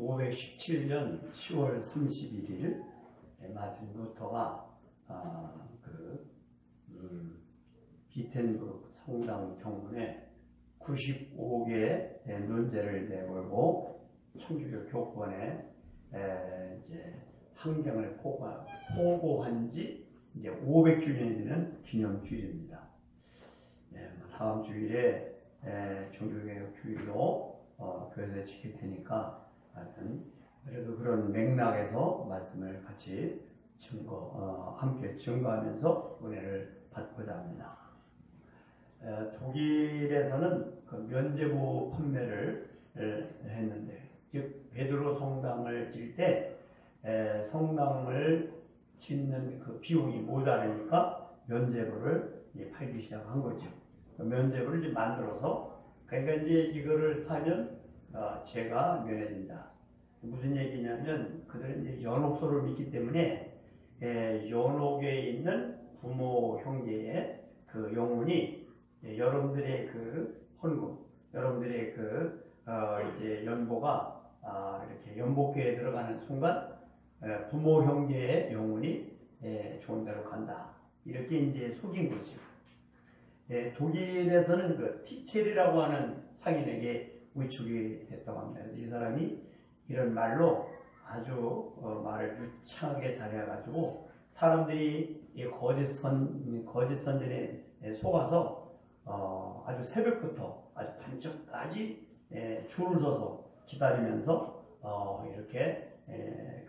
1517년 10월 31일 마틴 루터가 비텐부르크 성당 정문에 95개의 논제를 내걸고 천주교 교권에 이제 항쟁을 포고한 지 이제 500주년이 되는 기념주일입니다. 다음 주일에 종교개혁 주일로 교회에서 지킬 테니까 하여튼 그래도 그런 맥락에서 말씀을 같이 함께 증거하면서 은혜를 받고자 합니다. 독일에서는 그 면제부 판매를 했는데, 즉 베드로 성당을 질 때 성당을 짓는 그 비용이 모자라니까 면제부를 팔기 시작한 거죠. 면제부를 이제 만들어서, 그러니까 이제 이거를 사면 죄가 면해진다. 무슨 얘기냐면 그들은 이제 연옥소를 믿기 때문에 연옥에 있는 부모 형제의 그 영혼이 여러분들의 그 헌금, 여러분들의 이제 연보가 이렇게 연복계에 들어가는 순간 부모 형제의 영혼이 좋은 데로 간다. 이렇게 이제 속인 거죠. 독일에서는 그 티첼이라고 하는 상인에게 위축이 됐다고 합니다. 이 사람이 이런 말로 아주 말을 유창하게 잘해가지고 사람들이 이 거짓 선전에 속아서 아주 새벽부터 아주 밤늦까지 줄을 서서 기다리면서 이렇게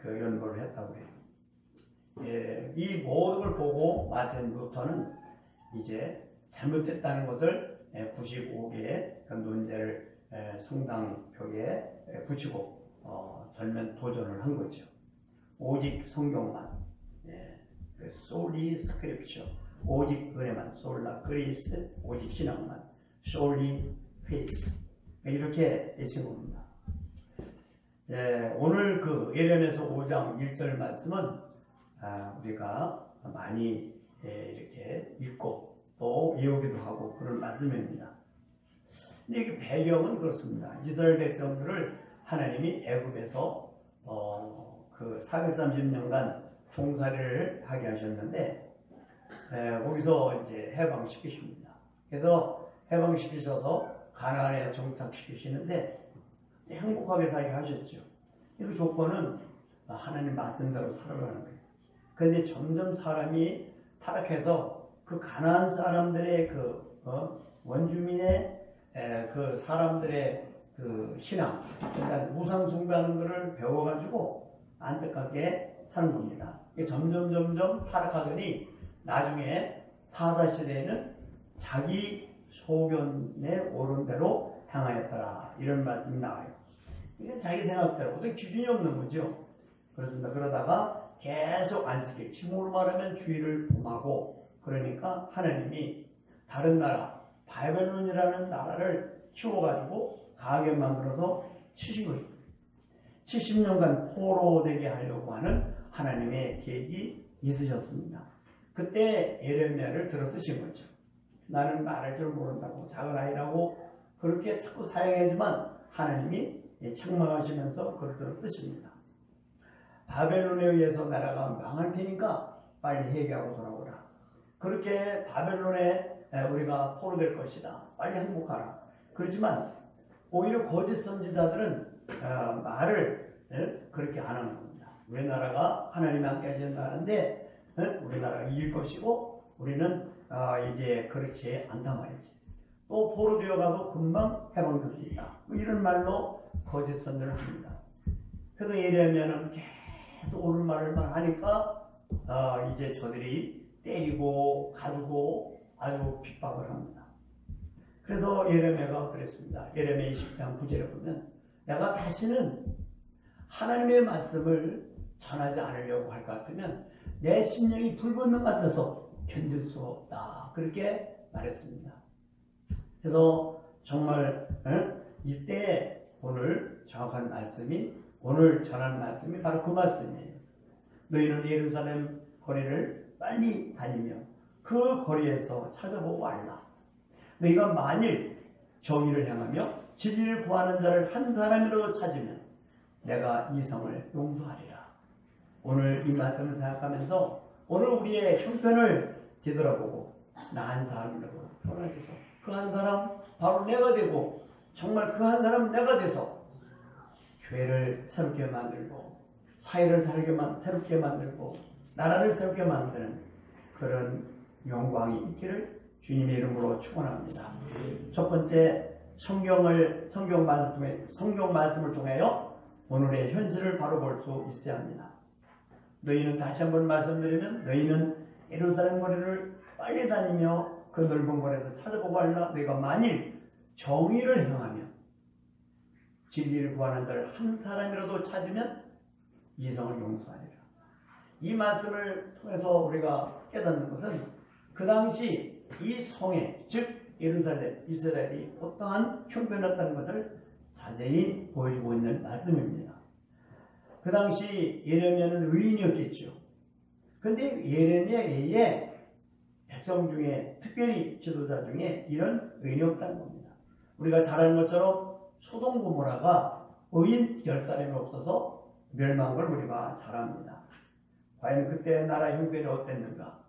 그 연보를 했다고 해요. 이 모든 걸 보고 마틴 루터는 이제 잘못했다는 것을 95개의 논제를 성당 벽에 붙이고 전면 도전을 한 거죠. 오직 성경만, 솔리 스크립처, 오직 은혜만, 솔라 그리스, 오직 신앙만, 솔리 페이스, 이렇게 외친 겁니다. 오늘 그 예레미야서 5장 1절 말씀은 우리가 많이 이렇게 읽고 또 외우기도 하고 그런 말씀입니다. 근데 이 배경은 그렇습니다. 이스라엘 백성들을 하나님이 애굽에서 그 430년간 종살이를 하게 하셨는데 거기서 이제 해방시키십니다. 그래서 해방시키셔서 가나안에 정착시키시는데 행복하게 살게 하셨죠. 그 조건은 하나님 말씀대로 살아가는 거예요. 그런데 점점 사람이 타락해서 그 가나안 사람들의 원주민의 그 사람들의 그 신앙, 그러니까 우상 숭배하는 것을 배워가지고 안타깝게 사는 겁니다. 점점 타락하더니 나중에 사사시대에는 자기 소견에 옳은 대로 향하였더라, 이런 말씀이 나와요. 이게 자기 생각대로 어떤 기준이 없는 거죠. 그렇습니다. 그러다가 계속 안식일, 지금으로 말하면 주일을 범하고, 그러니까 하나님이 다른 나라, 바벨론이라는 나라를 키워가지고 강하게 만들어서 치신 거죠. 70년간 포로되게 하려고 하는 하나님의 계획이 있으셨습니다. 그때 예레미야를 들어 쓰신 거죠. 나는 말할 줄 모른다고, 작은 아이라고 그렇게 자꾸 사용하지만 하나님이 책망하시면서 그를 들어 쓰십니다. 바벨론에 의해서 나라가 망할 테니까 빨리 회개하고 돌아오라. 그렇게 바벨론에 우리가 포로될 것이다. 빨리 행복하라. 그렇지만 오히려 거짓 선지자들은 말을 그렇게 안 하는 겁니다. 우리나라가 하나님이 함께 하신다는데 우리나라가 이길 것이고 우리는 이제 그렇지 않단 말이지. 또 포로되어 가도 금방 해방될 수 있다. 이런 말로 거짓 선전을 합니다. 그래서 예레미야는 계속 옳은 말을만 하니까 이제 저들이 때리고 가두고 아주 핍박을 합니다. 그래서 예레미야가 그랬습니다. 예레미야 20장 9절에 보면 내가 다시는 하나님의 말씀을 전하지 않으려고 할 것 같으면 내 심령이 불붙는 것 같아서 견딜 수 없다. 그렇게 말했습니다. 그래서 정말 이때 오늘 정확한 말씀이, 오늘 전한 말씀이 바로 그 말씀이에요. 너희는 예루살렘 거리를 빨리 다니며 그 거리에서 찾아보고 알라. 너희가 만일 정의를 향하며 진리를 구하는 자를 한 사람이라도 찾으면 내가 이성을 용서하리라. 오늘 이 말씀을 생각하면서 오늘 우리의 형편을 되돌아보고 나 한 사람이라고 돌아가서 그 한 사람 바로 내가 되고 정말 그 한 사람 내가 돼서 교회를 새롭게 만들고 사회를 새롭게 만들고 나라를 새롭게 만드는 그런 영광이 있기를 주님의 이름으로 축원합니다. 첫 번째 성경 말씀을 통하여 오늘의 현실을 바로 볼 수 있어야 합니다. 너희는 다시 한번 말씀드리면 너희는 예루살렘 거리를 빨리 다니며 그 넓은 거리에서 찾아보고 하려. 너희가 만일 정의를 행하며 진리를 구하는 자를 한 사람이라도 찾으면 이성을 용서하리라. 이 말씀을 통해서 우리가 깨닫는 것은 그 당시 이 성에 즉 예루살렘 이스라엘이 어떠한 형편이었다는 것을 자세히 보여주고 있는 말씀입니다. 그 당시 예레미야는 의인이었겠죠. 그런데 예레미야에 백성 중에 특별히 지도자 중에 이런 의인이 없다는 겁니다. 우리가 잘 아는 것처럼 소돔 고모라가 의인 10사람이 없어서 멸망한 걸 우리가 잘 압니다. 과연 그때 나라 형편이 어땠는가?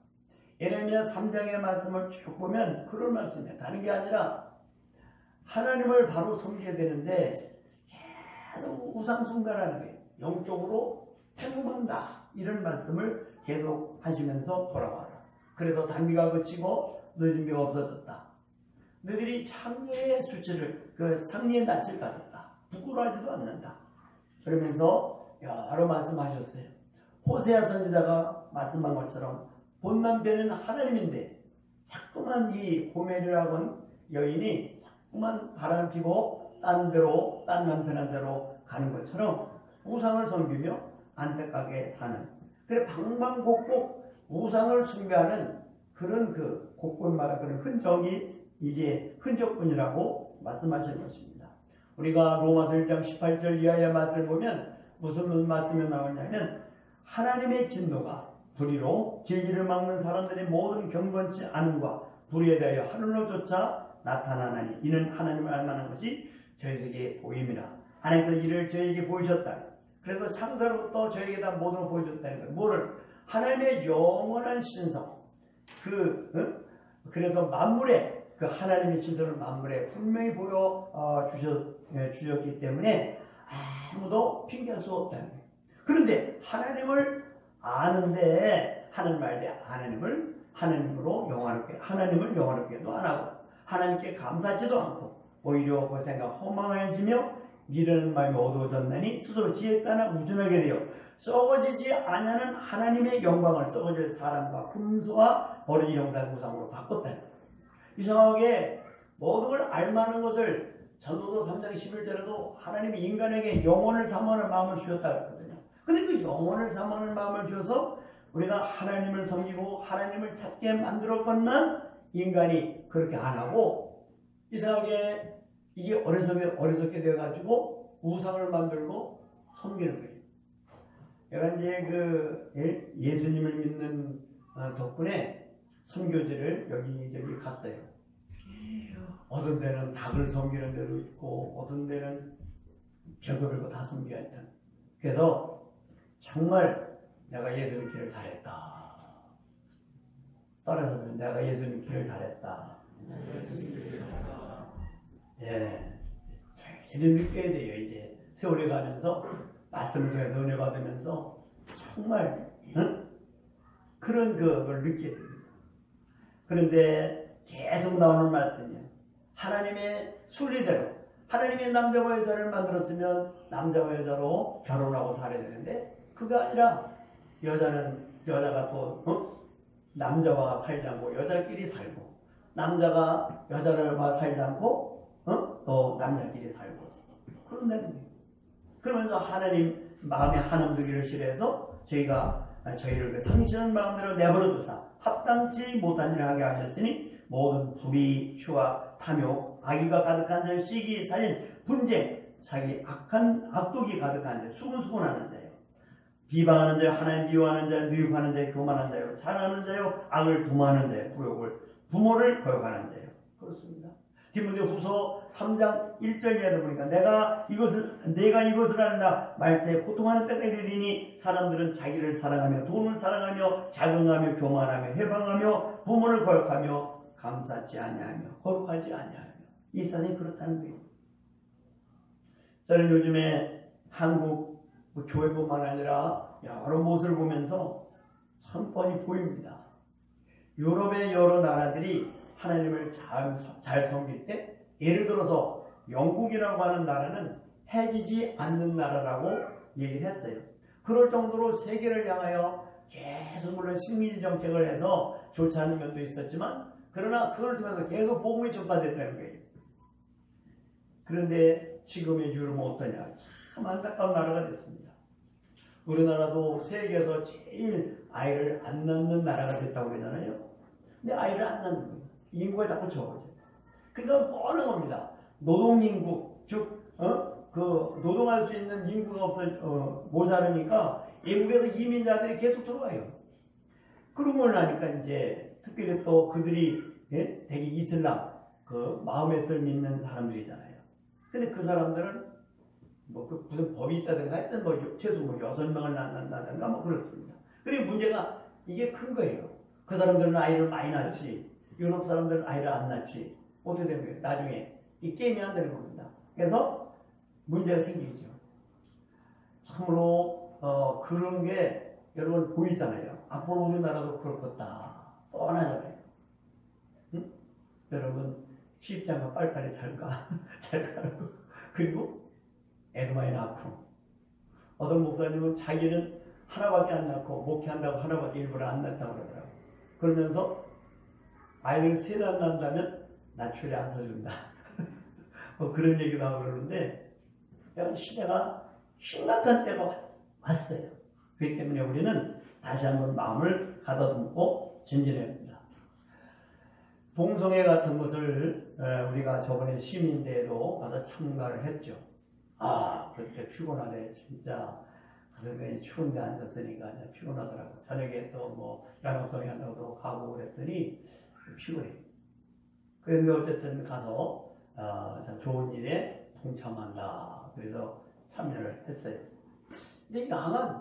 예레미야 3장의 말씀을 쭉 보면 그런 말씀이에요. 다른 게 아니라 하나님을 바로 섬겨야 되는데 계속 우상 숭배하는 게 영적으로 행복한다. 이런 말씀을 계속 하시면서 돌아와라. 그래서 단비가 그치고 늦은 비가 없어졌다. 너희들이 창녀의 수치를 창녀의 낯을 가졌다. 부끄러워하지도 않는다. 그러면서 여러 말씀하셨어요. 호세아 선지자가 말씀한 것처럼 본 남편은 하나님인데 자꾸만 이 고멜이라고 하는 여인이 자꾸만 바람을 피고 딴 남편한테로 가는 것처럼 우상을 섬기며 안타깝게 사는 그래 방방곡곡 우상을 숭배하는 그런 그 곳곳마다 그런 흔적이 이제 흔적뿐이라고 말씀하시는 것입니다. 우리가 로마서 1장 18절 이하의 말씀을 보면 무슨 말씀이 나오냐면 하나님의 진노가 불의로 진리를 막는 사람들의 모든 경건치 않음과 불의에 대하여 하늘로조차 나타나나니 이는 하나님을 알만한 것이 저희에게 보임이라. 하나님께서 이를 저희에게 보이셨다. 그래서 창세로부터 저희에게 다 모든 걸 보여줬다는 거예요. 뭐를? 하나님의 영원한 신성. 그래서 만물에 그 하나님의 신성을 만물에 분명히 보여 주셨기 때문에 아무도 핑계할 수 없다는 거예요. 그런데 하나님을 아는데 하는 말에 하나님을 영화롭게도 안 하고 하나님께 감사하지도 않고 오히려 그 생각 허망해지며 미련한 마음이 어두워졌나니 스스로 지혜 따라 우둔하게 되어 썩어지지 아니하는 하나님의 영광을 썩어질 사람과 금수와 버려진 형상 우상으로 바꿨다는 거예요. 이상하게 모든 걸 알만한 것을 전도서 3장 11절에도 하나님이 인간에게 영혼을 사모하는 마음을 주셨다고 했거든요. 근데 그 영혼을 사모하는 마음을 주셔서 우리가 하나님을 섬기고 하나님을 찾게 만들었건만 인간이 그렇게 안 하고 이상하게 이게 어리석게 되어가지고 우상을 만들고 섬기는 거예요. 제가 이제 예수님을 믿는 덕분에 선교지를 여기저기 갔어요. 어떤 데는 닭을 섬기는 데도 있고 어떤 데는 별거 다 섬겨야 했다. 그래서 정말 내가 예수 믿기를 잘했다. 따라서 내가 예수 믿기를 잘했다. 예, 제대로 느껴야 돼요. 이제 세월이 가면서 말씀을 통해서 은혜 받으면서 정말 그런 걸 느끼게 됩니다. 그런데 계속 나오는 말씀이에요. 하나님의 순리대로 하나님의 남자와 여자를 만들었으면 남자와 여자로 결혼하고 살아야 되는데 그가 아니라 여자가 또 남자와 살지 않고 여자끼리 살고 남자가 여자와 살지 않고 또 남자끼리 살고 그런다는 거예요. 그러면서 하나님 마음에 한없는 싫어해서 저희를 그 상실한 마음대로 내버려두사 합당치 못한 일을 하게 하셨으니 모든 불의, 추와 탐욕, 악의가 가득한 자요, 시기, 살인, 분쟁, 자기 악독이 가득한 자요, 수군수군하는 자요, 비방하는 자요, 하나님 미워하는 자요, 미혹하는 자요, 교만한 자요, 잘하는 자요, 악을 도모하는 자요, 부모를 거역하는 자요. 그렇습니다. 디모데후서 3장 1절이라도 보니까 내가 이것을 하느라 말 때 고통하는 때가 이르리니 사람들은 자기를 사랑하며 돈을 사랑하며 자긍하며 교만하며 해방하며 부모를 거역하며 감사치 아니하며 거룩하지 아니하며 이 세상이 그렇다는 거예요. 저는 요즘에 한국 교회뿐만 아니라 여러 모습을 보면서 참 뻔히 보입니다. 유럽의 여러 나라들이 하나님을 잘 섬길 때, 예를 들어서 영국이라고 하는 나라는 해지지 않는 나라라고 얘기를 했어요. 그럴 정도로 세계를 향하여 계속 물론 식민지 정책을 해서 좋지 않은 면도 있었지만, 그러나 그걸 통해서 계속 복음이 전파됐다는 거예요. 그런데 지금의 유럽은 어떠냐? 참 안타까운 나라가 됐습니다. 우리나라도 세계에서 제일 아이를 안 낳는 나라가 됐다고 그러잖아요. 근데 아이를 안 낳는 거예요. 인구가 자꾸 적어져요. 그러니까 뻔한 겁니다. 노동인구, 즉, 노동할 수 있는 인구가 모자르니까 외국에서 이민자들이 계속 들어와요. 그러고 나니까 이제 특별히 또 그들이 되게 이슬람, 마음에서 믿는 사람들이잖아요. 근데 그 사람들은 무슨 법이 있다든가 하여튼 최소 6명을 낳는다든가 그렇습니다. 그리고 문제가 이게 큰 거예요. 그 사람들은 아이를 많이 낳지, 유럽 사람들은 아이를 안 낳지. 어떻게 되는 거예요? 나중에 이 게임이 안 되는 겁니다. 그래서 문제가 생기죠. 참으로 그런 게 여러분 보이잖아요. 앞으로 우리나라도 그렇겠다. 뻔하잖아요. 응? 여러분 십자가 빨리빨리 잘 가고 그리고 애도 많이 낳고, 어떤 목사님은 자기는 하나밖에 안 낳고 목회한다고 하나밖에 일부러 안 낳았다고 그러더라고요. 그러면서 아이를 셋 안 낳는다면 나출이 안 서준다. 그런 얘기도 하고 그러는데, 시대가 심각한 때가 왔어요. 그렇기 때문에 우리는 다시 한번 마음을 가다듬고 진진해야 합니다. 동성애 같은 것을 우리가 저번에 시민대회로 가서 참가를 했죠. 그때 피곤하네. 진짜 그러면 추운데 앉았으니까 피곤하더라고. 저녁에 또 양육성이 한다고 또 가고 그랬더니 피곤해. 그런데 어쨌든 가서 참 좋은 일에 동참한다. 그래서 참여를 했어요. 근데 양은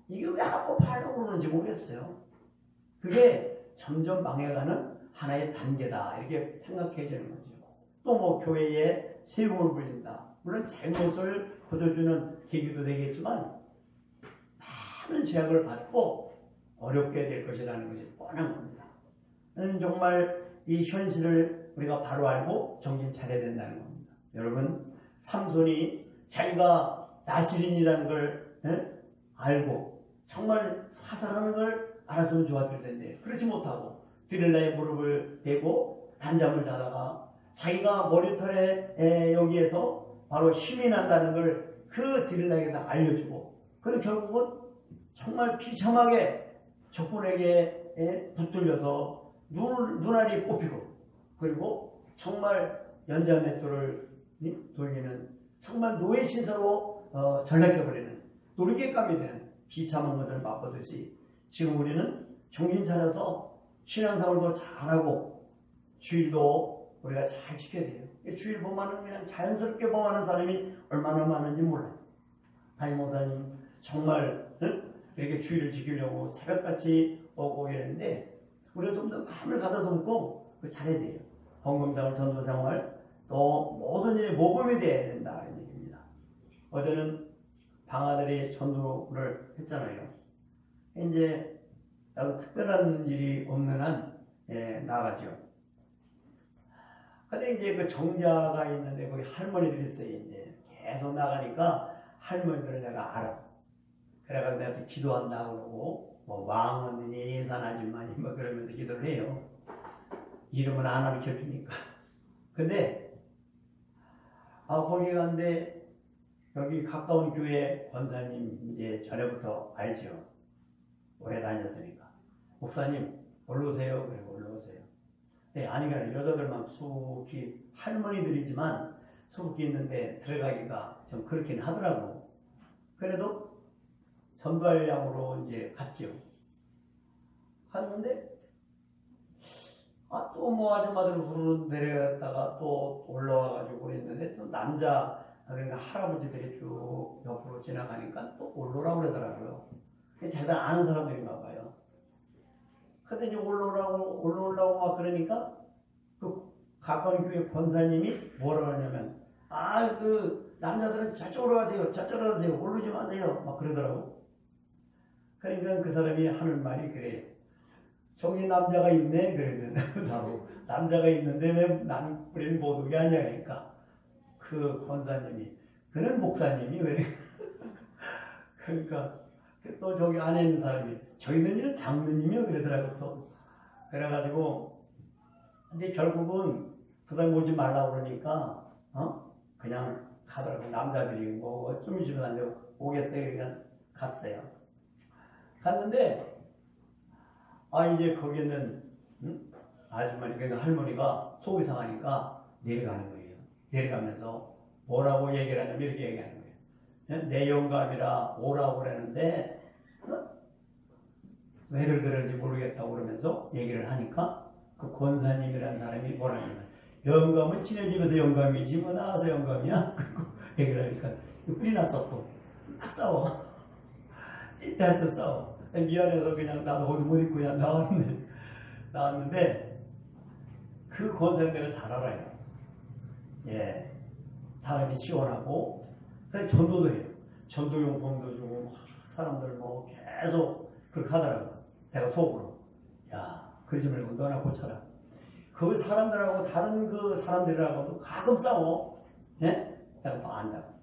이게 왜 하고 팔려고 그러는지 모르겠어요. 그게 점점 망해가는 하나의 단계다. 이렇게 생각해지는 거죠. 또 교회에 세금을 불린다. 물론 잘못을 고쳐주는 계기도 되겠지만 많은 제약을 받고 어렵게 될 것이라는 것이 뻔한 겁니다. 저는 정말 이 현실을 우리가 바로 알고 정신 차려야 된다는 겁니다. 여러분, 삼손이 자기가 나시린이라는 걸 알고 정말 사살하는 걸 알았으면 좋았을 텐데 그렇지 못하고 드릴라의 무릎을 대고 단잠을 자다가 자기가 머리털에 여기에서 바로 힘이 난다는 걸 그 드릴라에게다 알려주고, 그리고 결국은 정말 비참하게 적군에게 붙들려서 눈알이 뽑히고, 그리고 정말 연자맷돌을 돌리는 정말 노예 신사로 전락해버리는 노리개감이 되는 비참한 것을 맛보듯이 지금 우리는 정신 차려서 신앙생활도 잘하고 주일도 우리가 잘 지켜야 돼요. 주일 범하는 그냥 자연스럽게 범하는 사람이 얼마나 많은지 몰라요. 담임 목사님 정말 이렇게 주일을 지키려고 새벽같이 오고 이랬는데 우리가 좀 더 마음을 가다듬고 잘해야 돼요. 헌금생활, 전도생활, 또 모든 일에 모범이 돼야 된다 이런 얘기입니다. 어제는 방아들이 전도를 했잖아요. 이제 특별한 일이 없는 한 나가죠. 근데 이제 그 정자가 있는데 거기 할머니들이 있어요. 이제 계속 나가니까 할머니들을 내가 알아. 그래가지고 내가 또 기도한다 그러고 왕은 예산 아줌마니 그러면서 기도를 해요. 이름은 안 가르쳐주니까. 근데 거기 갔는데 여기 가까운 교회 권사님 이제 전에부터 알죠. 오래 다녔으니까. 목사님 올라오세요. 그래 올라오세요. 아니 그냥 여자들만 수북히 할머니들이지만 수북히 있는데 들어가기가 좀 그렇긴 하더라고. 그래도 전도하려고 이제 갔죠. 갔는데 또 뭐 아줌마들 부르는 데려갔다가 또 올라와가지고 그랬는데 또 남자, 그러니까 할아버지들이 쭉 옆으로 지나가니까 또 올라오라고 그러더라고요. 자기들 아는 사람들인가 봐요. 근데 이제 올라오려고 막 그러니까 그 가까운 교회 권사님이 뭐라 그러냐면, 그 남자들은 저쪽으로 가세요. 저쪽으로 가세요. 오르지 마세요. 막 그러더라고. 그러니까 그 사람이 하는 말이 그래요. 저기 남자가 있네. 그러면 바로 남자가 있는데 왜 우리는 못 오게 하냐. 그러니까 그 권사님이, 그는 목사님이 왜 그러니까 또 저기 안에 있는 사람이, 저희는 이런 장로님이요. 그러더라고 또. 그래가지고 근데 결국은 그 사람 오지 말라고 그러니까 그냥 가더라고. 남자들이 뭐 좀 있으면 안 되고 오겠어요. 그냥 갔어요. 갔는데 이제 거기는 아주머니, 그러니까 할머니가 속이 상하니까 내려가는 거예요. 내려가면서 뭐라고 얘기를 하냐면 이렇게 얘기하는 거예요. 내 영감이라 오라고 그러는데 왜들 그런지 모르겠다고 그러면서 얘기를 하니까 그 권사님이라는 사람이 뭐라냐면, 영감은 친해 집에서 영감이지 뭐 나와서 영감이야? 그리고 얘기를 하니까 뿔이 났어. 또 막 싸워. 이때한테 싸워. 미안해서 그냥 나도 옷 못 입고 그냥 나왔는데 그 권사님들은 잘 알아요. 예, 사람이 시원하고 전도도 해요. 전도용품도 주고 사람들 뭐 계속 그렇게 하더라고. 내가 속으로, 야, 그러지 말고 너나 고쳐라. 그 사람들하고 다른 그 사람들하고도 가끔 싸워. 예? 내가 더 안다고.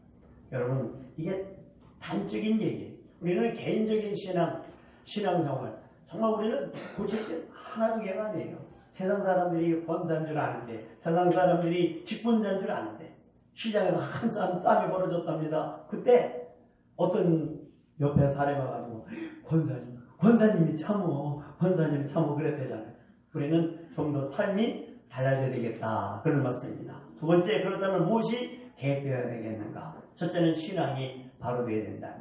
여러분, 이게 단적인 얘기예요. 우리는 개인적인 신앙생활, 정말 우리는 고칠 게 하나도 개가 아니에요. 세상 사람들이 권사인 줄 아는데, 세상 사람들이 직분자인 줄 아는데, 시장에서 한참 싸움이 벌어졌답니다. 그때 어떤 옆에 사람이 와가지고, 권사님이 참어 그랬대잖아요. 우리는 좀 더 삶이 달라져야 되겠다, 그런 말씀입니다. 두 번째, 그렇다면 무엇이 개혁되어야 되겠는가? 첫째는 신앙이 바로 되어야 된다.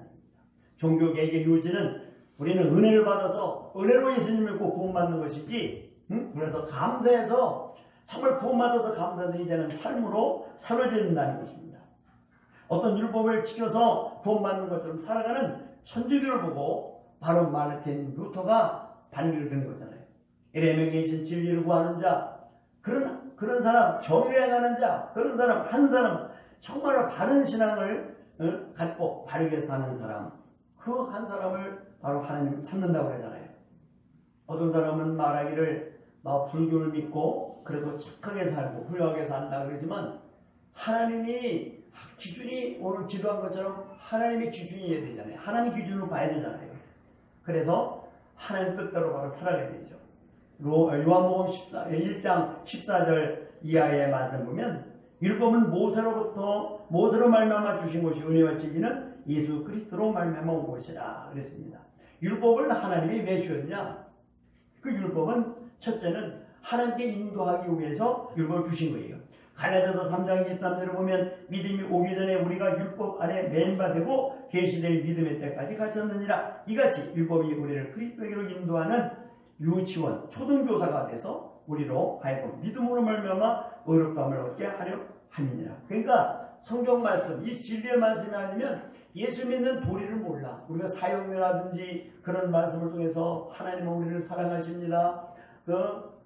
종교개혁의 요지는 우리는 은혜를 받아서 은혜로 예수님을 믿고 구원받는 것이지, 그래서 감사해서 정말 구원받아서 감사해서 이제는 삶으로 살아져야 된다는 것입니다. 어떤 율법을 지켜서 구원받는 것처럼 살아가는 천주교를 보고 바로 마르틴 루터가 반기를 든 거잖아요. 일에 계신 진리를 구하는 자, 그런 사람, 정의를 행하는 자, 그런 사람, 한 사람, 정말로 바른 신앙을 갖고 바르게 사는 사람, 그 한 사람을 바로 하나님 찾는다고 그러잖아요. 어떤 사람은 말하기를 나 불교를 믿고 그래도 착하게 살고 훌륭하게 산다 그러지만, 하나님이 기준이 오늘 기도한 것처럼 하나님의 기준이어야 되잖아요. 하나님 기준으로 봐야 되잖아요. 그래서 하나님 뜻대로 바로 살아가야 되죠. 요한복음 1장 14절 이하의 말씀 보면, 율법은 모세로 말미암아 주신 것이 은혜와 진리는 예수 그리스도로 말미암아 온 것이라 그랬습니다. 율법을 하나님이 왜 주었냐? 그 율법은 첫째는 하나님께 인도하기 위해서 율법을 주신 거예요. 갈라디아서 3장 23절을 보면, 믿음이 오기 전에 우리가 율법 안에 맨바되고 계시될 믿음의 때까지 갇혔느니라. 이같이 율법이 우리를 그리스도에게로 인도하는 유치원, 초등교사가 돼서 우리로 하여금 믿음으로 말미암아 의롭다함을 얻게 하려 함이니라. 그러니까 성경 말씀, 이 진리의 말씀이 아니면 예수 믿는 도리를 몰라. 우리가 사역이라든지 그런 말씀을 통해서 하나님은 우리를 사랑하십니다.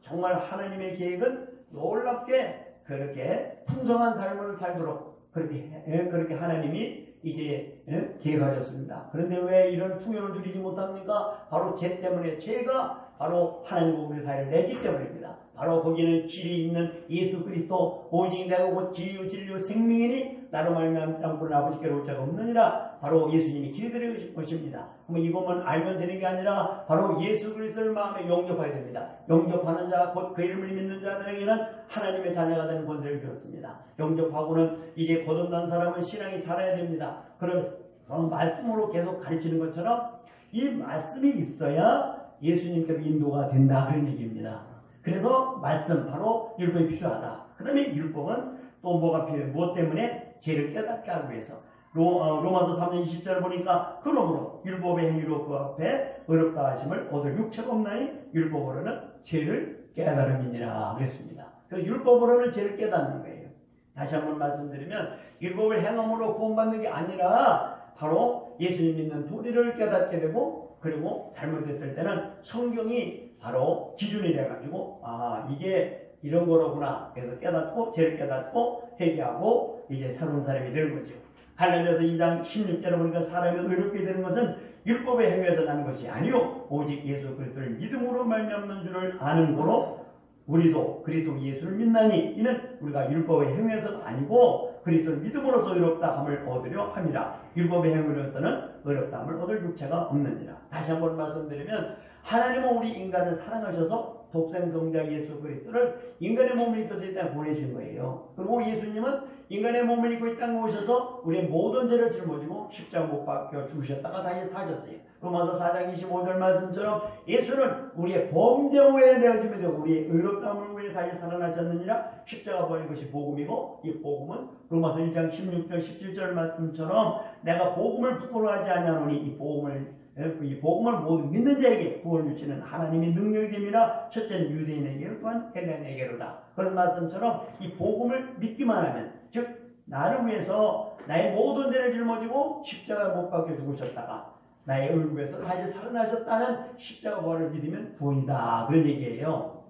정말 하나님의 계획은 놀랍게 그렇게 풍성한 삶을 살도록 그렇게 하나님이 이제 계획하셨습니다. 그런데 왜 이런 풍요를 누리지 못합니까? 바로 죄 때문에. 죄가 바로 하나님과 우리 사이를 내기 때문입니다. 바로 거기는 길이 있는 예수 그리스도, 오직 내가 곧 길이요 진리요 생명이니 나로 말미암지 않고는 아버지께로 올 자가 없느니라. 바로 예수님이 길이 되는 것입니다. 그럼 이것만 알면 되는 게 아니라 바로 예수 그리스도를 마음에 영접해야 됩니다. 영접하는 자, 곧 그 이름을 믿는 자들에게는 하나님의 자녀가 되는 권세를 주었습니다. 영접하고는 이제 거듭난 사람은 신앙이 자라야 됩니다. 그래서 말씀으로 계속 가르치는 것처럼 이 말씀이 있어야 예수님께로 인도가 된다, 그런 얘기입니다. 그래서 말씀, 바로 율법이 필요하다. 그 다음에 율법은 또 뭐가 필요해요? 무엇 때문에? 죄를 깨닫게 하기 위해서. 로마서 3장 20절 보니까, 그러므로 율법의 행위로 그 앞에 의롭다 하심을 얻을 육체가 없나니 율법으로는 죄를 깨달음이니라 그랬습니다. 그 율법으로는 죄를 깨닫는 거예요. 다시 한번 말씀드리면 율법을 행함으로 구원받는 게 아니라 바로 예수님 믿는 도리를 깨닫게 되고, 그리고 잘못했을 때는 성경이 바로 기준이 돼가지고 이게 이런 거로구나. 그래서 깨닫고 죄를 깨닫고 회개하고 이제 새로운 사람이 되는 거죠. 갈라디아서 2장 16절에 보니까 사람이 의롭게 되는 것은 율법의 행위에서 나는 것이 아니요 오직 예수 그리스도를 믿음으로 말미암는 줄을 아는 거로 우리도 그리스도 예수를 믿나니 이는 우리가 율법의 행위에서가 아니고 그리스도를 믿음으로써 의롭다 함을 얻으려 함이라. 율법의 행위로서는 의롭다 함을 얻을 육체가 없느니라. 다시 한번 말씀드리면 하나님은 우리 인간을 사랑하셔서 독생성자 예수 그리스도를 인간의 몸을 입혀서 이 땅에 보내신 거예요. 그리고 예수님은 인간의 몸을 입고 이 땅에 오셔서 우리의 모든 죄를 짊어지고 십자가 못 박혀 죽으셨다가 다시 사셨어요. 로마서 4장 25절 말씀처럼 예수는 우리의 범죄 후에 내어주면 되고 우리의 의롭다함을 위해 다시 살아나셨느니라. 십자가 버린 것이 복음이고 이 복음은 로마서 1장 16절 17절 말씀처럼 내가 복음을 부끄러워하지 아니하노니 이 복음을 모두 믿는 자에게 구원을 주시는 하나님의 능력이 됨이라. 첫째는 유대인에게 또한 헬라인에게로다. 그런 말씀처럼 이 복음을 믿기만 하면, 즉 나를 위해서 나의 모든 죄를 짊어지고 십자가 못 박혀 죽으셨다가 나의 의를 위해서 다시 살아나셨다는 십자가 부활을 믿으면 구원이다. 그런 얘기예요.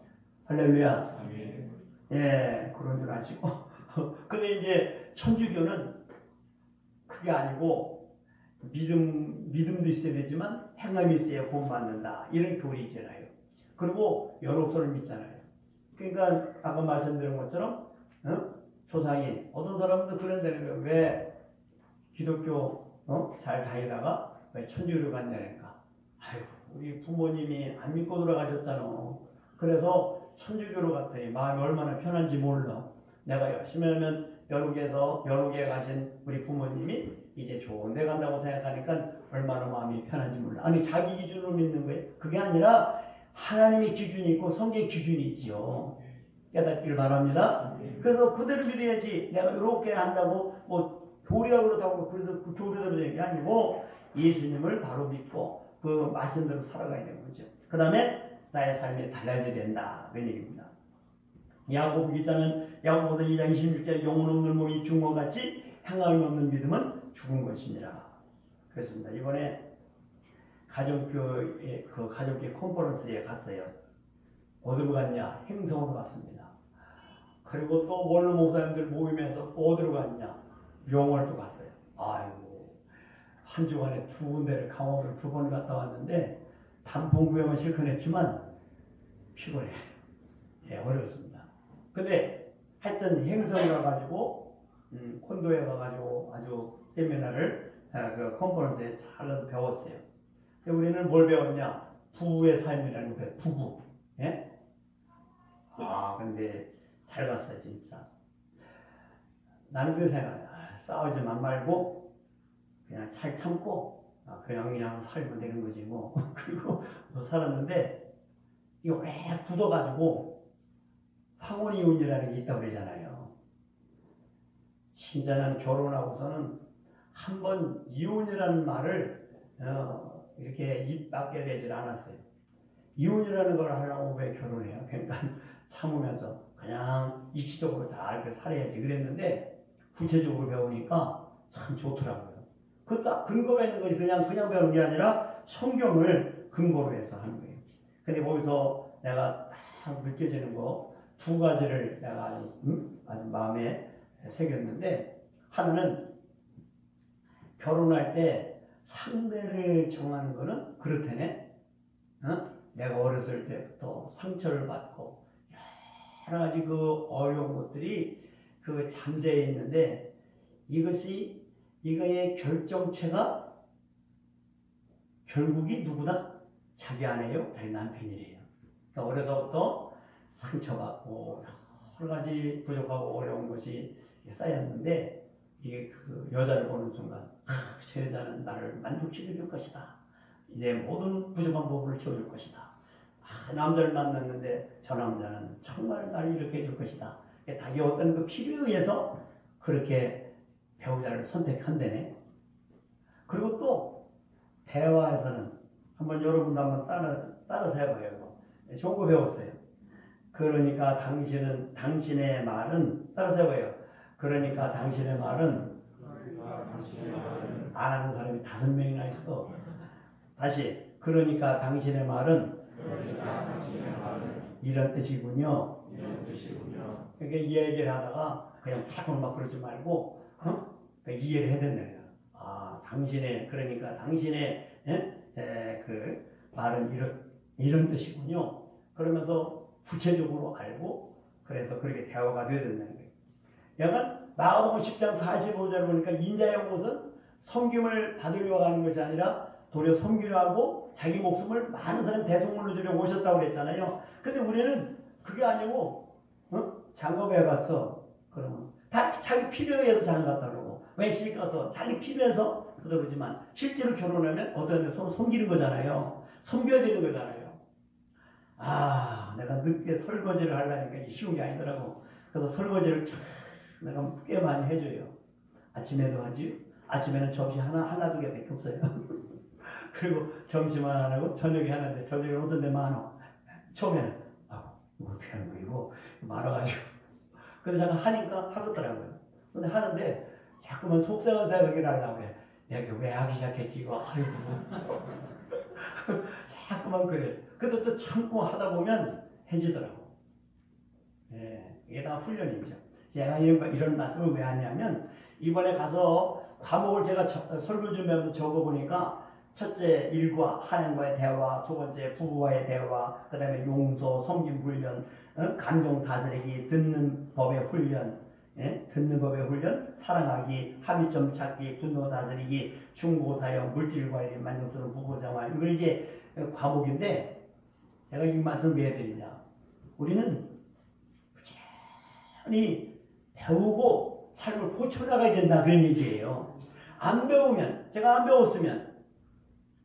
할렐루야. 아멘. 예, 그런 줄 아시고. 근데 이제 천주교는 그게 아니고 믿음도 있어야 되지만 행함이 있어야 구원받는다. 이런 교리 있잖아요. 그리고 연옥선을 믿잖아요. 그러니까 아까 말씀드린 것처럼 조상이 어떤 사람도 그런다는 거예요. 왜 기독교 잘 다니다가 왜 천주교로 갔냐니까. 아이고 우리 부모님이 안 믿고 돌아가셨잖아. 그래서 천주교로 갔더니 마음이 얼마나 편한지 몰라. 내가 열심히 하면 연옥에 가신 우리 부모님이 이제 좋은 데 간다고 생각하니까 얼마나 마음이 편한지 몰라. 아니 자기 기준으로 믿는 거예요. 그게 아니라 하나님의 기준이 있고 성경의 기준이 있지요. 깨닫기를 바랍니다. 그래서 그대로 믿어야지. 내가 이렇게 한다고 뭐 교리가 그렇다고 그래서 그 교리대로 되는 게 아니고 예수님을 바로 믿고 그 말씀대로 살아가야 되는 거죠. 그 다음에 나의 삶이 달라져야 된다. 그런 얘기입니다. 야고보 기자는 야고보서 2장 26절에 영혼 없는 몸이 죽은 것 같이 행함이 없는 믿음은 죽은 것이니라. 그렇습니다. 이번에 가정교회 컨퍼런스에 갔어요. 어디로 갔냐? 행성으로 갔습니다. 그리고 또 원로 목사님들 모임에서 또 어디로 갔냐? 영월도 갔어요. 아이고 한 주간에 두 군데를 강원도를 2번 갔다 왔는데 단풍 구경은 실컷 했지만 피곤해. 예, 어렵습니다. 근데 하여튼 행성에 가가지고 콘도에 가가지고 아주 세미나를 그 컨퍼런스에 잘 배웠어요. 우리는 뭘 배웠냐? 부부의 삶이라는 거 배웠어요. 부부. 예? 근데 잘 갔어요 진짜. 나는 그 생각이야. 싸우지만 말고 그냥 잘 참고 그냥 살면 되는 거지 뭐. 그리고 살았는데 이거 오래 굳어가지고 황혼이혼이라는 게 있다고 그러잖아요. 진짜 난 결혼하고서는 한 번 이혼이라는 말을 이렇게 입 밖에 내질 않았어요. 이혼이라는 걸 하려고 왜 결혼해요? 그러니까 참으면서 그냥 이치적으로 잘 살아야지 그랬는데 구체적으로 배우니까 참 좋더라고요. 그것도 근거가 있는 거지 그냥 배우는 게 아니라 성경을 근거로 해서 하는 거예요. 근데 거기서 내가 딱 느껴지는 거 2가지를 내가 아주 마음에 새겼는데, 하나는 결혼할 때 상대를 정하는 거는 그렇다네. 내가 어렸을 때부터 상처를 받고 여러 가지 그 어려운 것들이 그 잠재해 있는데 이거의 결정체가 결국이 누구다? 자기 아내요, 자기 남편이래요. 그러니까 어려서부터 상처받고 여러 가지 부족하고 어려운 것이 쌓였는데 이게 그 여자를 보는 순간 저 여자는 나를 만족시켜줄 것이다. 내 모든 부족한 부분을 채워줄 것이다. 남자를 만났는데 저 남자는 정말 나를 이렇게 해줄 것이다. 자기 어떤 그 필요에 의해서 그렇게 배우자를 선택한다네. 그리고 또 대화에서는 한번 여러분도 한번 따라서 해봐요. 좋은 거 배웠어요. 그러니까 당신의 말은 따라서 해봐요. 그러니까 당신의 말은 안 하는 사람이 5명이나 있어. 다시 그러니까 당신의 말은 이런 뜻이군요. 그러니까 이 얘기를 하다가 그냥 팍 막 그러지 말고 그러니까 이해를 해야 된다. 아, 그러니까 당신의 그 말은 이런 뜻이군요. 그러면서 구체적으로 알고 그래서 그렇게 대화가 되어야 된다는 거예요. 약간 마가복음 10장 45절 보니까 인자의 옷은 섬김을 받으려고 하는 것이 아니라 도리어 섬기려 하고 자기 목숨을 많은 사람 대속물로 주려고 오셨다고 그랬잖아요. 근데 우리는 그게 아니고 장갑에 갔어. 그러면 다 자기 필요에 의해서 장갑 그러고 외식 가서 자기 필요해서 그러지만 실제로 결혼하면 어떤 데 서로 섬기는 거잖아요. 섬겨야 되는 거잖아요. 아, 내가 늦게 설거지를 하려니까 쉬운 게 아니더라고. 그래서 설거지를 내가 꽤 많이 해줘요. 아침에도 하지. 아침에는 접시 하나 두 개밖에 없어요. 그리고 점심은 안 하고 저녁에 하는데 저녁에 어떤 데 많아. 처음에는 이거 어떻게 하는 거야 이거 많아가지고. 그래서 제가 하니까 하겠더라고요. 근데 하는데 자꾸만 속상한 생각을 하려고 해. 내가 왜 하기 시작했지 이거. 아이고. 자꾸만 그래. 그래도 또 참고 하다 보면 해지더라고. 예, 이게 다 훈련이죠. 제가 이런 말씀을 왜 하냐면 이번에 가서 과목을 제가 설교 준비하면서 적어보니까 첫째 일과 하나님과의 대화, 두 번째 부부와의 대화, 그 다음에 용서, 섬김 훈련, 감정 다스리기, 듣는 법의 훈련, 듣는 법의 훈련, 사랑하기, 합의점 찾기, 분노 다스리기, 중보 사용, 물질 관리, 만족스러운 부부 생활. 이걸 이제 과목인데 제가 이 말씀을 왜 해드리냐. 우리는 꾸준히 배우고 삶을 고쳐나가야 된다 그런 얘기예요. 안 배우면, 제가 안 배웠으면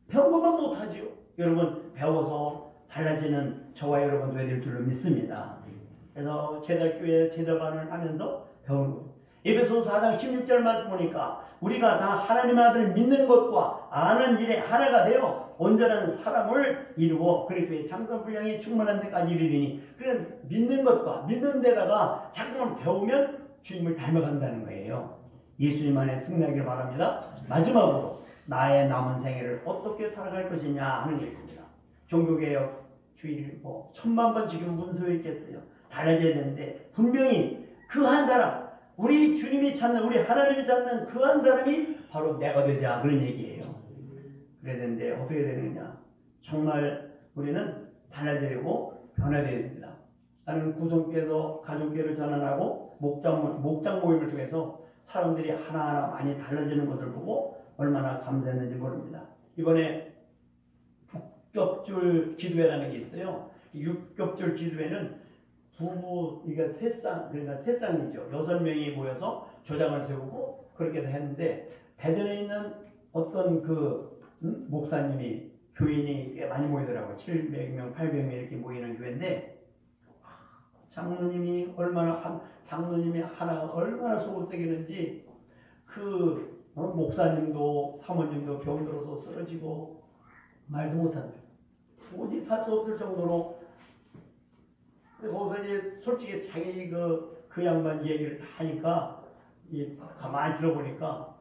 배운 것만 못하지요. 여러분 배워서 달라지는 저와 여러분도 해야 될 줄로 믿습니다. 그래서 제자교회 제자반을 하면서 배우는 거예요. 에베소서 4장 16절 말씀 보니까 우리가 다 하나님의 아들을 믿는 것과 아는 일에 하나가 되어 온전한 사람을 이루어 그리스도의 참된 분량이 충만한 데까지 이르리니 그냥 믿는 것과 믿는 데다가 자꾸만 배우면 주님을 닮아간다는 거예요. 예수님 안에 승리하기를 바랍니다. 마지막으로 나의 남은 생애를 어떻게 살아갈 것이냐 하는 것입니다. 종교개혁 주의를 1000만 번 지금 문서에 있겠어요. 달라져야 되는데 분명히 그 한 사람 우리 주님이 찾는 우리 하나님이 찾는 그 한 사람이 바로 내가 되자 그런 얘기예요. 그래야 되는데 어떻게 되느냐. 정말 우리는 달라지려고 변화되어야 됩니다. 나는 구성교회에서 가족교회를 전환하고 목장 모임을 통해서 사람들이 하나하나 많이 달라지는 것을 보고 얼마나 감사했는지 모릅니다. 이번에 6겹줄 기도회라는 게 있어요. 6겹줄 기도회는 부부, 그러니까 세 쌍이죠. 6명이 모여서 조장을 세우고 그렇게 해서 했는데 대전에 있는 어떤 목사님이 교인이 꽤 많이 모이더라고요. 700명, 800명 이렇게 모이는 교회인데 장로님이 하나가 얼마나 속을 새기는지 목사님도 사모님도 병들어서 쓰러지고 말도 못한다. 도저히 살 수 없을 정도로 거기서 이제 솔직히 자기 그 양반 얘기를 다 하니까 가만히 들어보니까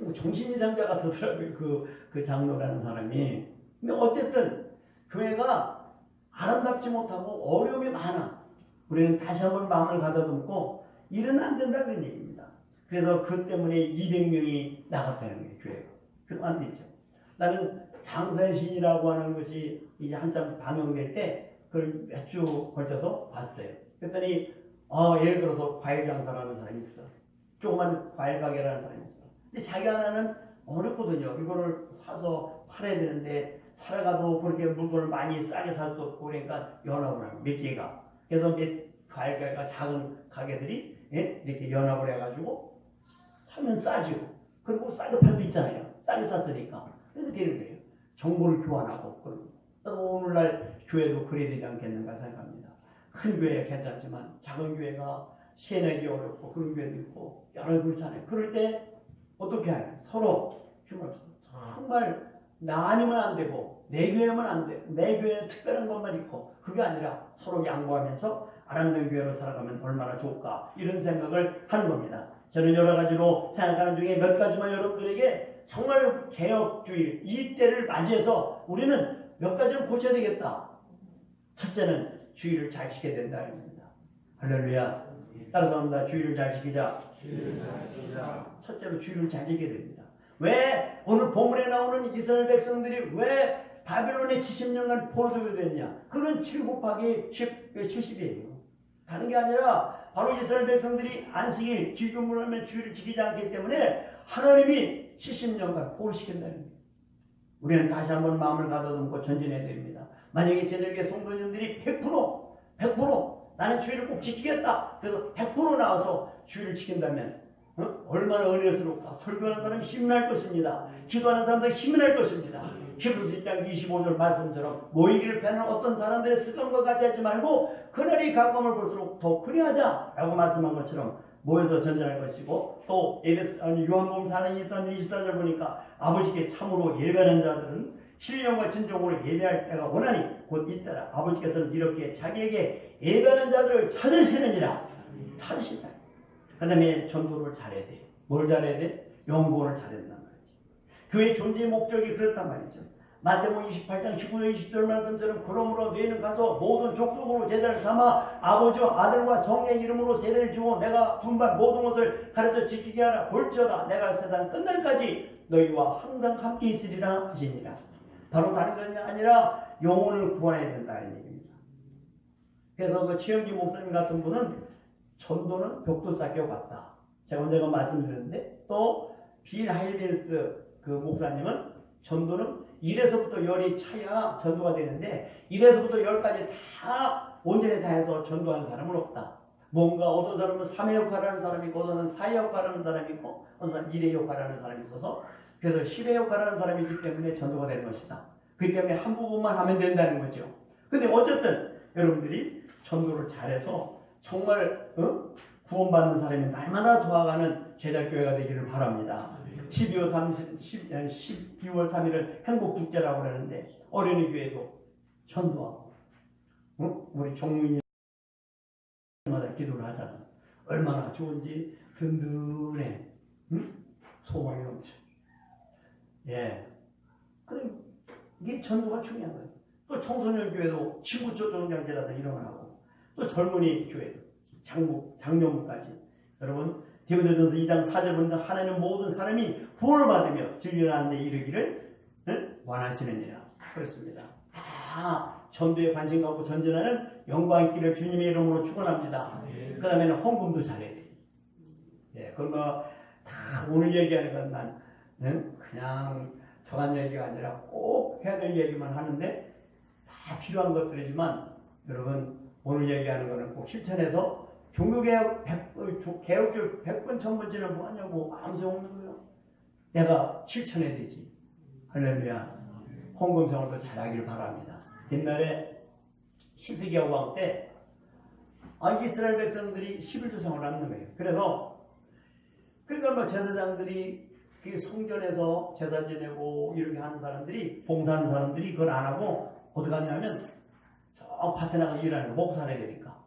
뭐 정신이상자 같더라고요. 그 장로라는 사람이. 근데 어쨌든 교회가 아름답지 못하고 어려움이 많아. 우리는 다시 한번 마음을 가다듬고 일은 안 된다 그런 얘기입니다. 그래서 그 때문에 200명이 나갔다는 거예요. 교회가. 그럼 안 되죠. 나는 장사의 신이라고 하는 것이 이제 한참 방영될 때 그걸 몇 주 걸쳐서 봤어요. 그랬더니 예를 들어서 과일 장사라는 사람이 있어. 조그만 과일 가게를 하는 사람이 있어. 근데 자기 하나는 어렵거든요. 이거를 사서 팔아야 되는데 살아가도 그렇게 물건을 많이 싸게 살 수 없고 그러니까 연합을 하고 몇 개가. 그래서 몇 과일 가게가 작은 가게들이 이렇게 연합을 해가지고 사면 싸죠. 그리고 싸게 팔 수 있잖아요. 싸게 샀으니까. 그래서 되는 거예요. 정보를 교환하고 그러고. 오늘날 교회도 그래야 되지 않겠는가 생각합니다. 큰 교회 괜찮지만 작은 교회가 세내기 어렵고 그런 교회도 있고 여러 그렇잖아요. 그럴 때 어떻게 해요? 서로 힘을 합쳐서 정말 나 아니면 안 되고 내 교회면 안 돼. 내 교회는 특별한 것만 있고 그게 아니라 서로 양보하면서 아름다운 교회로 살아가면 얼마나 좋을까 이런 생각을 하는 겁니다. 저는 여러 가지로 생각하는 중에 몇 가지만 여러분들에게 정말 개혁주의 이 때를 맞이해서 우리는 몇 가지를 고쳐야 되겠다. 첫째는 주의를 잘 지켜야 된다는 겁니다. 할렐루야. 따라서 합니다. 주의를 잘 지키자. 첫째로 주의를 잘 지켜야 됩니다. 왜 오늘 본문에 나오는 이스라엘 백성들이 왜 바벨론에 70년간 포로되게 됐냐? 그건 7 곱하기 70이에요. 다른 게 아니라 바로 이스라엘 백성들이 안식일 기준을 하면 주의를 지키지 않기 때문에 하나님이 70년간 포로시킨다는 거예요. 우리는 다시 한번 마음을 가다듬고 전진해야 됩니다. 만약에 저녁에 성도님들이 100% 나는 주의를 꼭 지키겠다. 그래서 100% 나와서 주의를 지킨다면 얼마나 은혜스럽다. 설교하는 사람이 힘이 날 것입니다. 기도하는 사람도 힘이 날 것입니다. 히브리서 1장 25절 말씀처럼 모이기를 패는 어떤 사람들의 습관과 같이 하지 말고 그날이 가까움을 볼수록 더 그리하자라고 말씀한 것처럼 모여서 전전할 것이고 또 요한복음 4장 24절 보니까 아버지께 참으로 예배하는 자들은 신령과 진정으로 예배할 때가 원하니 곧 이때라. 아버지께서는 이렇게 자기에게 예배하는 자들을 찾으시느니라. 찾으신다. 그 다음에 전도를 잘해야 돼. 뭘 잘해야 돼? 연구원을 잘해야 된단 말이지. 교회의 존재의 목적이 그렇단 말이죠. 마태복음 28장 19절 20절 말씀처럼 그러므로 너희는 가서 모든 족속으로 제자를 삼아 아버지와 아들과 성령의 이름으로 세례를 주고 내가 분반 모든 것을 가르쳐 지키게 하라. 볼지어다 내가 세상 끝날까지 너희와 항상 함께 있으리라 하시니라. 바로 다른 것이 아니라 영혼을 구원해야 된다는 얘기입니다. 그래서 그 최영기 목사님 같은 분은 전도는 벽돌 쌓기와 같다. 제가 언젠가 말씀드렸는데 또 빌 하이빈스 그 목사님은 전도는 1에서부터 10이 차야 전도가 되는데 1에서부터 10까지 다 온전히 다 해서 전도하는 사람은 없다. 뭔가 어떤 사람은 3의 역할을 하는 사람이 있고 어떤 사람은 4의 역할을 하는 사람이 있고 어떤 사람은 1의 역할을 하는 사람이 있어서 그래서 10의 역할을 하는 사람이기 때문에 전도가 되는 것이다. 그렇기 때문에 한 부분만 하면 된다는 거죠. 근데 어쨌든 여러분들이 전도를 잘해서 정말 구원받는 사람이 날마다 도와가는 제자교회가 되기를 바랍니다. 12월 3일을 행복축제라고 그러는데 어린이 교회도 전도하고 우리 종민이마다 기도를 하잖아. 얼마나 좋은지 든든해. 소망이 넘쳐. 예. 그럼 이게 전도가 중요한 거예요. 또 청소년 교회도 친구초 종장제라도 이런 걸 하고 또 젊은이 교회도 장년부까지 여러분 디모데전서 2장 4절 보면 하나님은 모든 사람이 구원을 받으며 진리하는 데 이르기를 원하시느니라 그렇습니다. 다 전도에 관심 갖고 전진하는 영광의 길을 주님의 이름으로 축원합니다. 그 다음에는 헌금도 잘해야 돼요. 예, 그건 다 오늘 얘기하는 건 난 그냥 정한 얘기가 아니라 꼭 해야 될 얘기만 하는데 다 필요한 것들이지만 여러분 오늘 얘기하는 거는 꼭 실천해서 종교개혁 개혁주 100번 1000번째는 뭐하냐고 아무 소용없는 거예요. 내가 실천해야 되지. 할렐루야. 헌금생활도 잘하기를 바랍니다. 옛날에 시스기야 왕 때 이스라엘 백성들이 11조 생활을 하는 거예요. 그러니까 뭐 제사장들이 그 성전에서 제사 지내고 이렇게 하는 사람들이 봉사하는 사람들이 그걸 안 하고 어디 가냐면 저 밭에 나가서 일하는 거 먹고 살아야 되니까.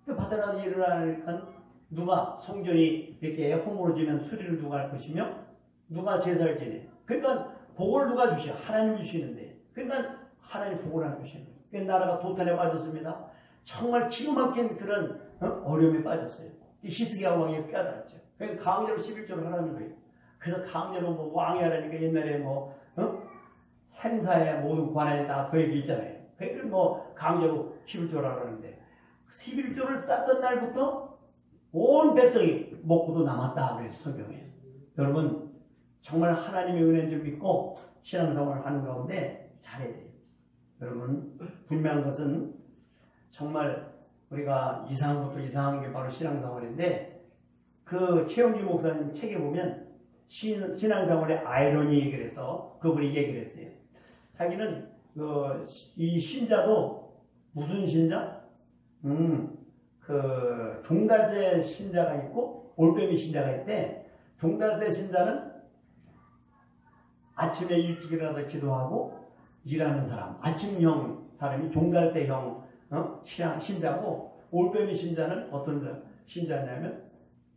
그 밭에 나가서 일을 하니까 누가 성전이 이렇게 허물어 지면 수리를 누가 할 것이며 누가 제사를 지내. 그러니까 복을 누가 주셔? 하나님 주시는데. 그러니까 하나님 복을 안 주시는 거예요. 그 나라가 도탄에 빠졌습니다. 정말 기가 막힌 그런 어려움에 빠졌어요. 이 히스기야 왕이 깨달았죠. 그러니까 강제로 11조를 하라는 거예요. 그래서 강제로 뭐 왕이 하라니까 옛날에 생사의 모든 관할이 다 그 얘기 있잖아요. 그러니까 강제로 11조를 하라는데 11조를 쌓던 날부터 온 백성이 먹고도 남았다 그래서 성경에. 여러분 정말 하나님의 은혜인 줄 믿고 신앙생활을 하는 가운데 잘해야 돼요. 여러분 분명한 것은 정말 우리가 이상한 것도 이상한 게 바로 신앙생활인데 그 최영기 목사님 책에 보면 신앙생활의 아이러니 얘기를 해서 그분이 얘기를 했어요. 자기는 이 신자도 무슨 신자? 그 종달새 신자가 있고 올빼미 신자가 있대. 종달새 신자는 아침에 일찍 일어나서 기도하고 일하는 사람, 아침형 사람이 종갈대형 신자고, 올빼미 신자는 어떤 신자냐면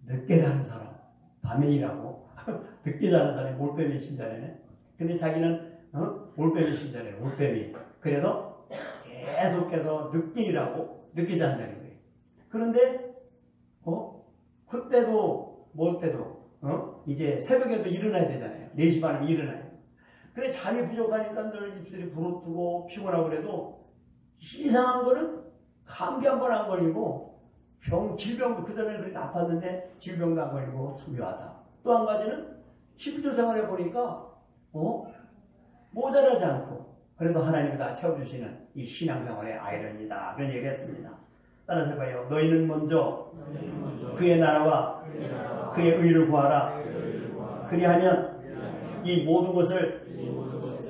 늦게 자는 사람, 밤에 일하고 늦게 자는 사람이 올빼미 신자네. 근데 자기는 올빼미 신자래. 올빼미. 그래서 계속해서 늦게 일하고 늦게 잔다는 거예요. 그런데 그때도 이제 새벽에도 일어나야 되잖아요. 4시 반에 일어나요. 근데 잠이 부족하니까 늘 입술이 부르트고 피곤하고 그래도 이상한 거는 감기 한 번 안 걸리고 질병도 그전에는 그렇게 아팠는데 질병도 안 걸리고 참 묘하다. 또 한 가지는 10조 생활해 보니까 모자라지 않고 그래도 하나님이 다 채워주시는 이 신앙생활의 아이러니다. 그런 얘기를 했습니다. 따라서 해봐요. 너희는 먼저 그의 나라와 그의 의를 구하라. 그리하면 이 모든 것을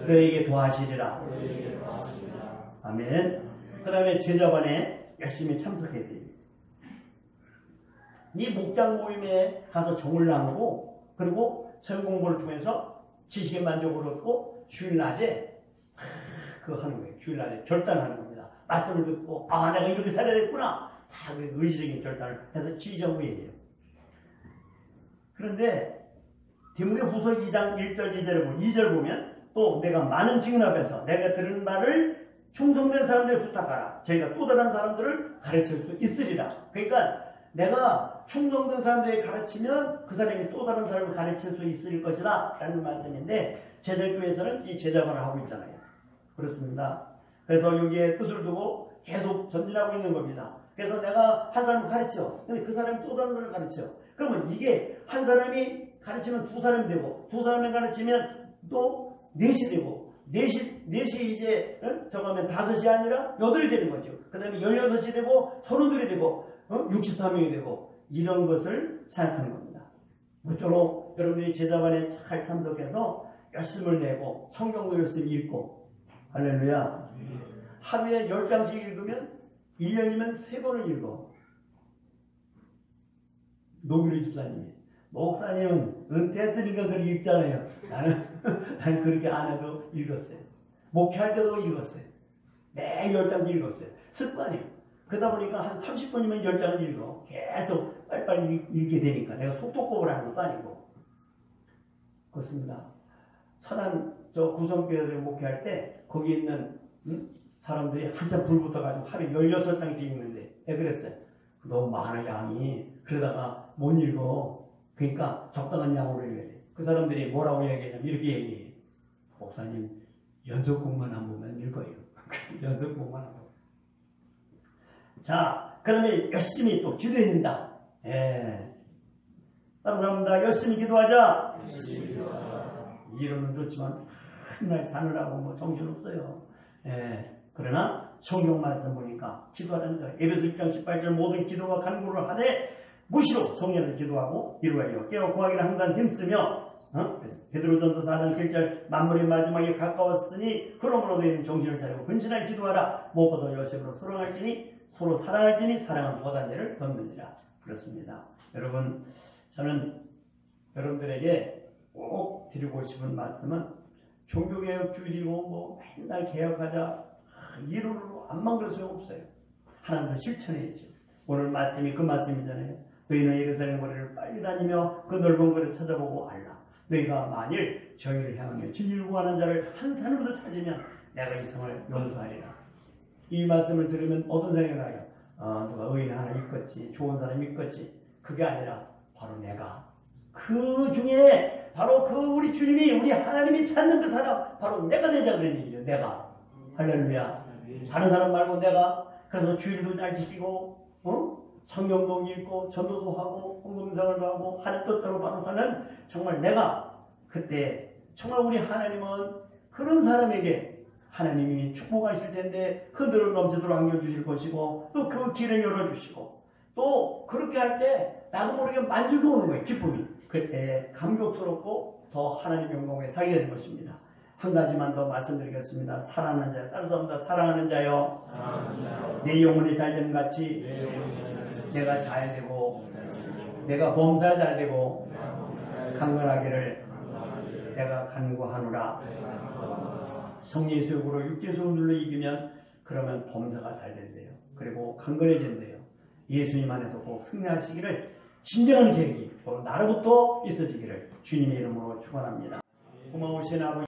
너희에게 도와주시리라. 아멘. 그 다음에 제자반에 열심히 참석해야 돼요. 이 목장 모임에 가서 정을 나누고 그리고 성 공부를 통해서 지식의 만족을 얻고 주일낮에 그거 하는 거예요. 주일낮에 결단하는 겁니다. 말씀을 듣고 내가 이렇게 살아야 되겠구나. 다 의지적인 결단을 해서 지정부예요. 그런데 디모데후서 2장 1절 2절 보면 또 내가 많은 증인 앞에서 내가 들은 말을 충성된 사람들에 부탁하라. 저희가 또 다른 사람들을 가르칠 수 있으리라. 그러니까 내가 충성된 사람들에게 가르치면 그 사람이 또 다른 사람을 가르칠 수 있을 것이다 라는 말씀인데 제자교회에서는 이 제자반을 하고 있잖아요. 그렇습니다. 그래서 여기에 뜻을 두고 계속 전진하고 있는 겁니다. 그래서 내가 한 사람을 가르쳐. 근데 그 사람이 또 다른 사람을 가르쳐. 그러면 이게 한 사람이 가르치면 두 사람이 되고 두 사람이 가르치면 또 넷이 되고 넷이 이제 저거면 5이 아니라 8이 되는 거죠. 그 다음에 16이 되고 32이 되고 63명이 되고 이런 것을 생각하는 겁니다. 모쪼록 여러분들이 제자반에 잘 참석해서 열심을 내고 성경도 열심히 읽고 할렐루야. 하루에 10장씩 읽으면 1년이면 3번을 읽어. 노규리 집사님이. 목사님은 은퇴했으니까 그렇게 읽잖아요. 나는 그렇게 안 해도 읽었어요. 목회할 때도 읽었어요. 매일 10장 읽었어요. 습관이에요. 그러다 보니까 한 30분이면 10장을 읽어. 계속 빨리빨리 읽게 되니까. 내가 속도법을 하는 것도 아니고. 그렇습니다. 천안 구성교회를 목회할 때 거기 있는 사람들이 한참 불 붙어가지고 하루에 16장씩 읽는데 왜 그랬어요? 너무 많아 양이. 그러다가 못 읽어. 그러니까 적당한 양으로 읽어야 돼. 그 사람들이 뭐라고 얘기하냐면 이렇게 얘기해. 목사님 연속곡만 한 번만 읽어요. 연속곡만 한 번. 자, 그러면 열심히 또 기도해야 된다. 다른 사람들 열심히 기도하자. 이론은 좋지만 맨날 자느라고 정신없어요. 그러나 성경 말씀 보니까 기도하는 거 에베소 1장 18절 모든 기도와 간구를 하되 무시로 성령을 기도하고 이루어요. 깨어 구하기를 항상 힘쓰며 베드로전서 4장 7절 만물의 마지막에 가까웠으니 그러므로 너희는 정신을 차리고 근신하게 기도하라. 무엇보다 요셉으로 서로 사랑할지니 사랑은 보다 일을 돕느니라. 그렇습니다. 여러분, 저는 여러분들에게 꼭 드리고 싶은 말씀은 종교개혁 주일이고 뭐 맨날 개혁하자 이론으로 안 만들 수가 없어요. 하나님도 실천해야죠. 오늘 말씀이 그 말씀이잖아요. 너희는 예루살렘 거리를 빨리 다니며 그 넓은 거리를 찾아보고 알라. 너희가 만일 저희를 향하며 진리를 구하는 자를 한 산으로도 찾으면 내가 이 성을 용서하리라. 이 말씀을 들으면 어떤 생각이 나요? 누가 의인 하나 있겠지, 좋은 사람이 있겠지. 그게 아니라 바로 내가 그 중에 바로 그 우리 주님이 우리 하나님이 찾는 그 사람 바로 내가 되자 그런 얘기죠. 내가. 할렐루야. 다른 사람 말고 내가. 그래서 주일도 잘 지키고 성경도 읽고 전도도 하고 헌금상을 하고 하는 뜻대로 바로 사는 정말 내가. 그때 정말 우리 하나님은 그런 사람에게 하나님이 축복하실 텐데 그들을 넘치도록 안겨주실 것이고 또 그 길을 열어주시고 또 그렇게 할 때 나도 모르게 만족이 오는 거예요. 기쁨이. 그때 감격스럽고 더 하나님 영광에 살게 되는 것입니다. 한 가지만 더 말씀드리겠습니다. 사랑하는 자요. 따라서 사랑하는 자요. 내 영혼이 잘됨 같이 내가 잘 되고 내가 범사에 잘 되고 강건하기를 내가 간구하노라. 성리의 수욕으로 육체의 소원들로 이기면 그러면 범사가 잘 된대요. 그리고 강건해진대요. 예수님 안에서 꼭 승리하시기를 진정한 계획이 바로 나로부터 있어지기를 주님의 이름으로 축원합니다. 고마우신 아버지.